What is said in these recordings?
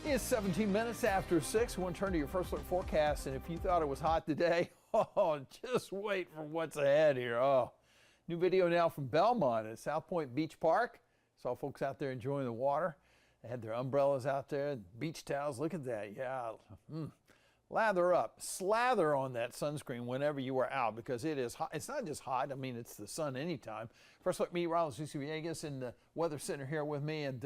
It's 17 minutes after 6. We want to turn to your first look forecast. And if you thought it was hot today, just wait for what's ahead here. New video now from Belmont at South Point Beach Park. Saw folks out there enjoying the water. They had their umbrellas out there, beach towels. Look at that. Yeah. Lather up, slather on that sunscreen whenever you are out because it is hot. It's not just hot. I mean, it's the sun anytime. First look, meteorologist Lucy Villegas in the Weather Center here with me. And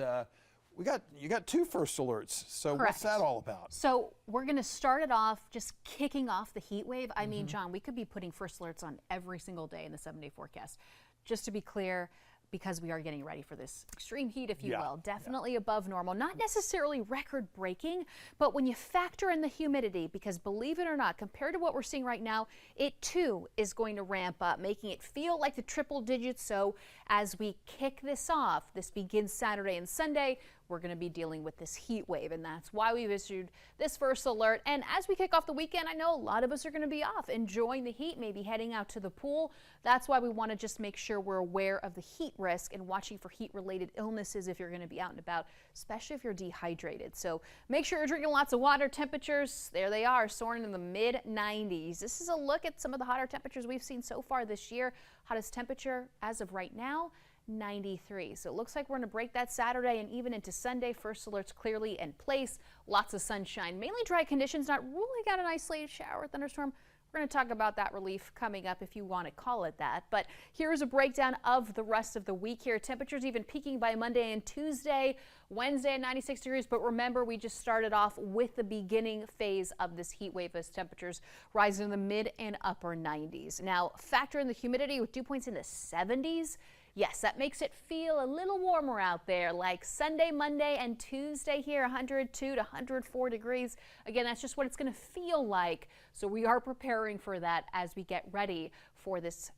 you got two first alerts. So Correct. What's that all about? So we're going to start it off just kicking off the heat wave. I mean, John, we could be putting first alerts on every single day in the 7-day forecast. Just to be clear, because we are getting ready for this extreme heat, if you will. Definitely above normal, not necessarily record breaking, but when you factor in the humidity, because believe it or not, compared to what we're seeing right now, it too is going to ramp up, making it feel like the triple digits. So as we kick this off, this begins Saturday and Sunday, we're going to be dealing with this heat wave, and that's why we've issued this first alert. And as we kick off the weekend, I know a lot of us are going to be off enjoying the heat, maybe heading out to the pool. That's why we want to just make sure we're aware of the heat risk and watching for heat-related illnesses if you're going to be out and about, especially if you're dehydrated. So make sure you're drinking lots of water. Temperatures, there they are, soaring in the mid-90s. This is a look at some of the hotter temperatures we've seen so far this year. Hottest temperature as of right now, 93. So it looks like we're going to break that Saturday and even into Sunday. First alerts clearly in place. Lots of sunshine, mainly dry conditions, not ruling out an isolated shower or thunderstorm. We're going to talk about that relief coming up if you want to call it that. But here's a breakdown of the rest of the week here. Temperatures even peaking by Monday and Tuesday, Wednesday at 96 degrees. But remember, we just started off with the beginning phase of this heat wave as temperatures rise in the mid and upper 90s. Now, factor in the humidity with dew points in the 70s. Yes, that makes it feel a little warmer out there, like Sunday, Monday, and Tuesday here, 102 to 104 degrees. Again, that's just what it's going to feel like. So we are preparing for that as we get ready for this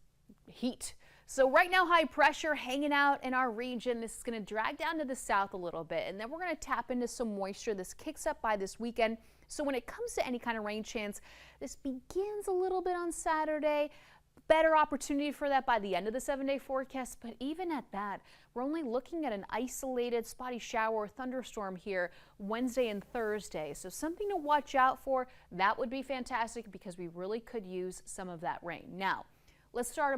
heat. So right now, high pressure hanging out in our region. This is going to drag down to the south a little bit, and then we're going to tap into some moisture. This kicks up by this weekend. So when it comes to any kind of rain chance, this begins a little bit on Saturday. Better opportunity for that by the end of the 7-day forecast, but even at that, we're only looking at an isolated spotty shower or thunderstorm here Wednesday and Thursday. So something to watch out for. That would be fantastic because we really could use some of that rain. Now, let's talk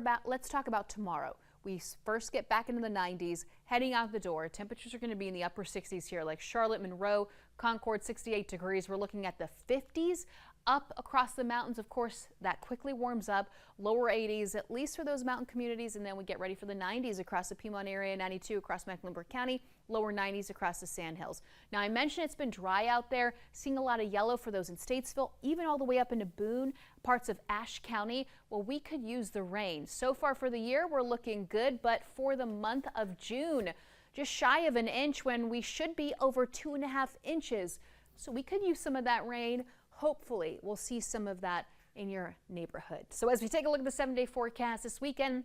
about tomorrow. We first get back into the 90s, heading out the door. Temperatures are going to be in the upper 60s here, like Charlotte, Monroe, Concord, 68 degrees. We're looking at the 50s. Up across the mountains, of course, that quickly warms up. Lower 80s, at least for those mountain communities, and then we get ready for the 90s across the Piedmont area, 92 across Mecklenburg County, lower 90s across the Sandhills. Now, I mentioned it's been dry out there, seeing a lot of yellow for those in Statesville, even all the way up into Boone, parts of Ashe County. Well, we could use the rain. So far for the year, we're looking good, but for the month of June, just shy of an inch when we should be over 2.5 inches. So we could use some of that rain. Hopefully, we'll see some of that in your neighborhood. So as we take a look at the 7-day forecast this weekend,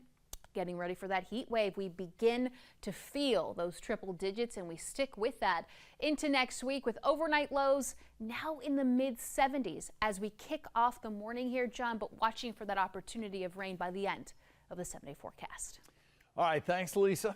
getting ready for that heat wave, we begin to feel those triple digits, and we stick with that into next week with overnight lows now in the mid-70s as we kick off the morning here, John, but watching for that opportunity of rain by the end of the 7-day forecast. All right, thanks, Lisa.